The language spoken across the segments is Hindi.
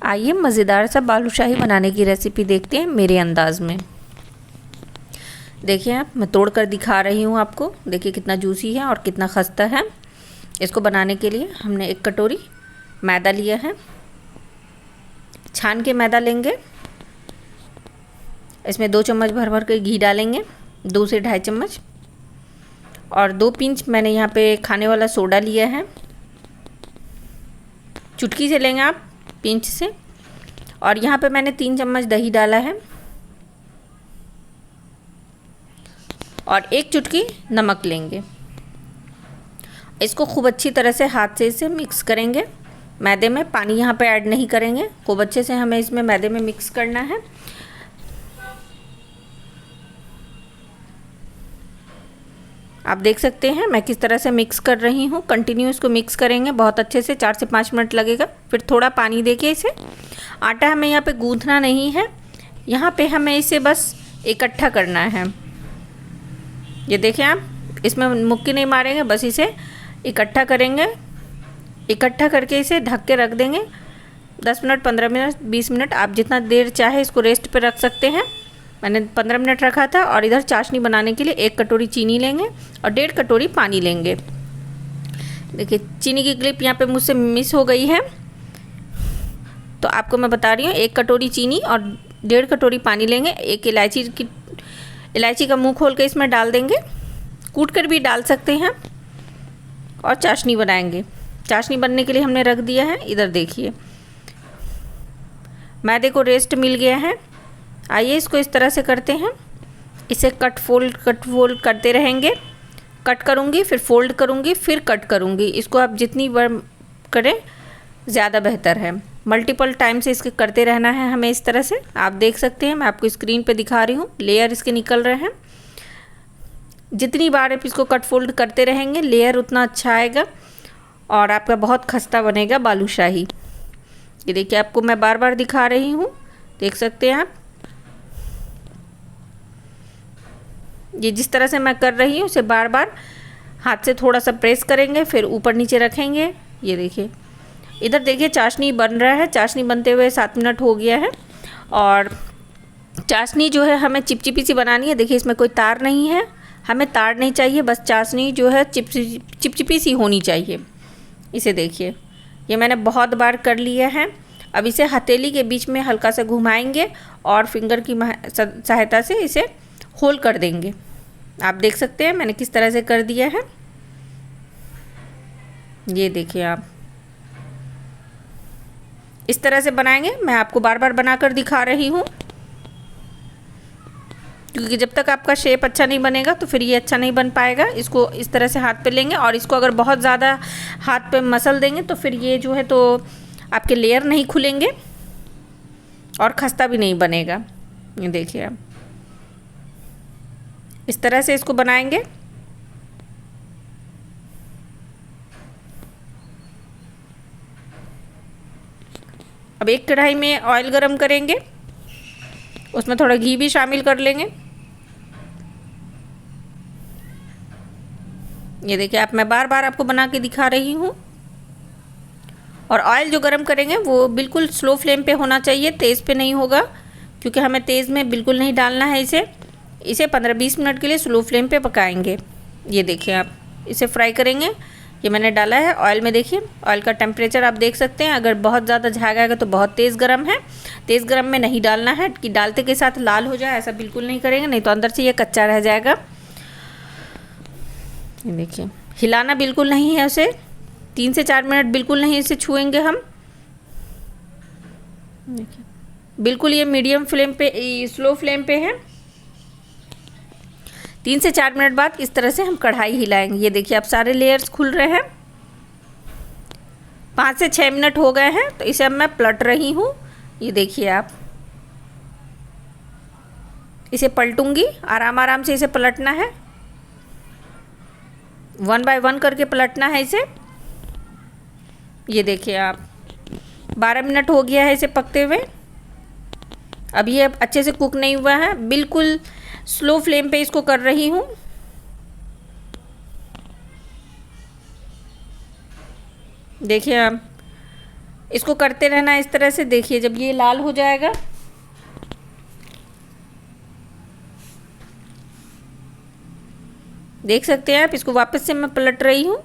आइए मज़ेदार सा बालूशाही बनाने की रेसिपी देखते हैं मेरे अंदाज़ में। देखिए आप, मैं तोड़ कर दिखा रही हूँ आपको। देखिए कितना जूसी है और कितना खस्ता है। इसको बनाने के लिए हमने 1 कटोरी मैदा लिया है। छान के मैदा लेंगे। इसमें 2 चम्मच भर भर के घी डालेंगे, 2 से ढाई चम्मच। और 2 पिंच मैंने यहाँ पे खाने वाला सोडा लिया है। चुटकी से लेंगे आप, पिंच से। और यहाँ पे मैंने 3 चम्मच दही डाला है और 1 चुटकी नमक लेंगे। इसको खूब अच्छी तरह से हाथ से इसे मिक्स करेंगे। मैदे में पानी यहाँ पे ऐड नहीं करेंगे, खूब अच्छे से हमें इसमें मैदे में मिक्स करना है। आप देख सकते हैं मैं किस तरह से मिक्स कर रही हूँ। कंटिन्यू इसको मिक्स करेंगे बहुत अच्छे से, 4 से 5 मिनट लगेगा। फिर थोड़ा पानी देके इसे, आटा हमें यहाँ पे गूँथना नहीं है, यहाँ पे हमें इसे बस इकट्ठा करना है। ये देखें आप, इसमें मुक्की नहीं मारेंगे, बस इसे इकट्ठा करेंगे। इकट्ठा करके इसे ढक के रख देंगे 10 मिनट, 15 मिनट, 20 मिनट, आप जितना देर चाहे इसको रेस्ट पे रख सकते हैं। मैंने 15 मिनट रखा था। और इधर चाशनी बनाने के लिए 1 कटोरी चीनी लेंगे और 1.5 कटोरी पानी लेंगे। देखिए चीनी की क्लिप यहाँ पे मुझसे मिस हो गई है, तो आपको मैं बता रही हूँ। 1 कटोरी चीनी और 1.5 कटोरी पानी लेंगे। एक इलायची का मुंह खोल के इसमें डाल देंगे, कूट कर भी डाल सकते हैं। और चाशनी बनाएंगे। चाशनी बनने के लिए हमने रख दिया है। इधर देखिए मैदे को रेस्ट मिल गया है। आइए इसको इस तरह से करते हैं। इसे कट फोल्ड करते रहेंगे। कट करूँगी, फिर फोल्ड करूँगी, फिर कट करूँगी। इसको आप जितनी बार करें ज़्यादा बेहतर है। मल्टीपल टाइम से इसके करते रहना है हमें इस तरह से। आप देख सकते हैं, मैं आपको स्क्रीन पे दिखा रही हूँ, लेयर इसके निकल रहे हैं। जितनी बार आप इसको कट फोल्ड करते रहेंगे लेयर उतना अच्छा आएगा और आपका बहुत खस्ता बनेगा बालूशाही। ये देखिए आपको मैं बार बार दिखा रही हूँ, देख सकते हैं आप। ये जिस तरह से मैं कर रही हूँ उसे बार बार हाथ से थोड़ा सा प्रेस करेंगे, फिर ऊपर नीचे रखेंगे। ये देखिए इधर देखिए चाशनी बन रहा है। चाशनी बनते हुए 7 मिनट हो गया है। और चाशनी जो है हमें चिपचिपी सी बनानी है। देखिए इसमें कोई तार नहीं है, हमें तार नहीं चाहिए, बस चाशनी जो है चिपचिपी सी होनी चाहिए। इसे देखिए ये मैंने बहुत बार कर लिया है। अब इसे हथेली के बीच में हल्का सा घुमाएंगे और फिंगर की सहायता से इसे होल कर देंगे। आप देख सकते हैं मैंने किस तरह से कर दिया है। ये देखिए आप इस तरह से बनाएंगे। मैं आपको बार बार बनाकर दिखा रही हूँ, क्योंकि जब तक आपका शेप अच्छा नहीं बनेगा तो फिर ये अच्छा नहीं बन पाएगा। इसको इस तरह से हाथ पे लेंगे और इसको अगर बहुत ज़्यादा हाथ पे मसल देंगे तो फिर ये जो है तो आपके लेयर नहीं खुलेंगे और खस्ता भी नहीं बनेगा। ये देखिए आप इस तरह से इसको बनाएंगे। अब एक कढ़ाई में ऑयल गरम करेंगे, उसमें थोड़ा घी भी शामिल कर लेंगे। ये देखिए आप, मैं बार बार आपको बना के दिखा रही हूँ। और ऑयल जो गरम करेंगे वो बिल्कुल स्लो फ्लेम पे होना चाहिए, तेज़ पे नहीं होगा, क्योंकि हमें तेज़ में बिल्कुल नहीं डालना है। इसे 15-20 मिनट के लिए स्लो फ्लेम पे पकाएंगे। ये देखिए आप इसे फ्राई करेंगे। ये मैंने डाला है ऑयल में। देखिए ऑयल का टेम्परेचर आप देख सकते हैं। अगर बहुत ज़्यादा झाग आएगा तो बहुत तेज़ गर्म है। तेज़ गर्म में नहीं डालना है कि डालते के साथ लाल हो जाए, ऐसा बिल्कुल नहीं करेंगे, नहीं तो अंदर से ये कच्चा रह जाएगा। ये देखिए हिलाना बिल्कुल नहीं है उसे। 3 से 4 मिनट बिल्कुल नहीं इसे छुएंगे हम। देखिए बिल्कुल ये मीडियम फ्लेम पे, स्लो फ्लेम पे है। 3 से 4 मिनट बाद इस तरह से हम कढ़ाई हिलाएंगे। ये देखिए अब सारे लेयर्स खुल रहे हैं। 5 से 6 मिनट हो गए हैं, तो इसे अब मैं पलट रही हूँ। ये देखिए आप, इसे पलटूंगी, आराम आराम से इसे पलटना है, 1 बाय 1 करके पलटना है इसे। ये देखिए आप 12 मिनट हो गया है इसे पकते हुए। अब ये अच्छे से कुक नहीं हुआ है, बिल्कुल स्लो फ्लेम पे इसको कर रही हूँ। देखिए आप इसको करते रहना इस तरह से। देखिए जब ये लाल हो जाएगा, देख सकते हैं आप, इसको वापस से मैं पलट रही हूँ।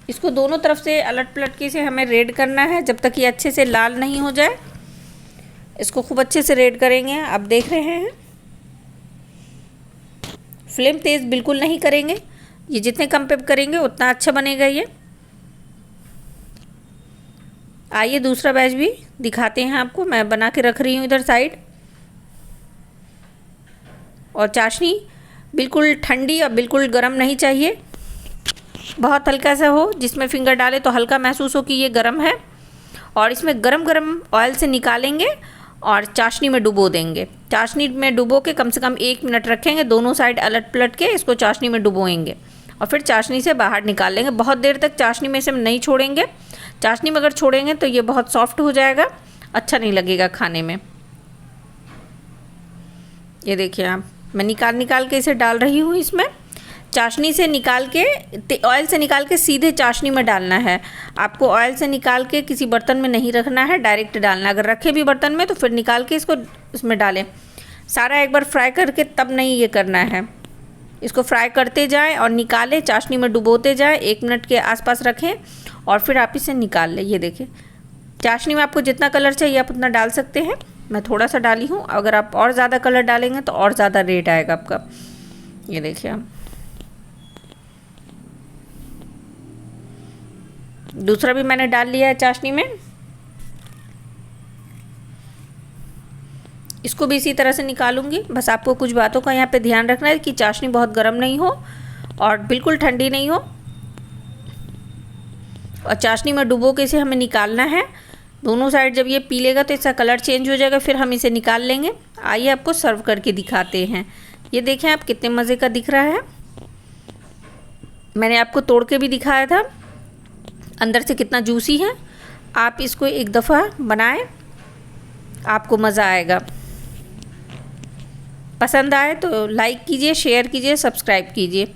इसको दोनों तरफ से अलट पलट के से हमें रेड करना है जब तक ये अच्छे से लाल नहीं हो जाए। इसको खूब अच्छे से रेड करेंगे। आप देख रहे हैं, फ्लेम तेज़ बिल्कुल नहीं करेंगे, ये जितने कम पे करेंगे उतना अच्छा बनेगा ये। आइए दूसरा बैच भी दिखाते हैं आपको। मैं बना के रख रही हूँ इधर साइड। और चाशनी बिल्कुल ठंडी और बिल्कुल गर्म नहीं चाहिए, बहुत हल्का सा हो, जिसमें फिंगर डाले तो हल्का महसूस हो कि ये गर्म है। और इसमें गरम गरम ऑयल से निकालेंगे और चाशनी में डुबो देंगे। चाशनी में डुबो के कम से कम 1 मिनट रखेंगे, दोनों साइड अलट पलट के इसको चाशनी में डुबोएंगे और फिर चाशनी से बाहर निकाल लेंगे। बहुत देर तक चाशनी में से नहीं छोड़ेंगे। चाशनी में अगर छोड़ेंगे तो ये बहुत सॉफ्ट हो जाएगा, अच्छा नहीं लगेगा खाने में। ये देखिए आप, मैं निकाल के इसे डाल रही हूँ इसमें। चाशनी से निकाल के, ऑयल से निकाल के सीधे चाशनी में डालना है आपको। ऑयल से निकाल के किसी बर्तन में नहीं रखना है, डायरेक्ट डालना है। अगर रखे भी बर्तन में तो फिर निकाल के इसको इसमें डालें। सारा एक बार फ्राई करके तब नहीं ये करना है। इसको फ्राई करते जाएं और निकालें, चाशनी में डुबोते जाएं, 1 मिनट के आसपास रखें और फिर आप इसे निकाल लें। ये देखिए, चाशनी में आपको जितना कलर चाहिए आप उतना डाल सकते हैं। मैं थोड़ा सा डाली हूँ, अगर आप और ज़्यादा कलर डालेंगे तो और ज़्यादा रेड आएगा आपका। ये देखिए आप, दूसरा भी मैंने डाल लिया है चाशनी में। इसको भी इसी तरह से निकालूंगी। बस आपको कुछ बातों का यहाँ पे ध्यान रखना है कि चाशनी बहुत गर्म नहीं हो और बिल्कुल ठंडी नहीं हो। और चाशनी में डुबो के इसे हमें निकालना है। दोनों साइड जब ये पीलेगा तो इसका कलर चेंज हो जाएगा, फिर हम इसे निकाल लेंगे। आइए आपको सर्व करके दिखाते हैं। ये देखें आप, कितने मज़े का दिख रहा है। मैंने आपको तोड़ के भी दिखाया था, अंदर से कितना जूसी है। आप इसको एक दफ़ा बनाएं, आपको मज़ा आएगा। पसंद आए तो लाइक कीजिए, शेयर कीजिए, सब्सक्राइब कीजिए।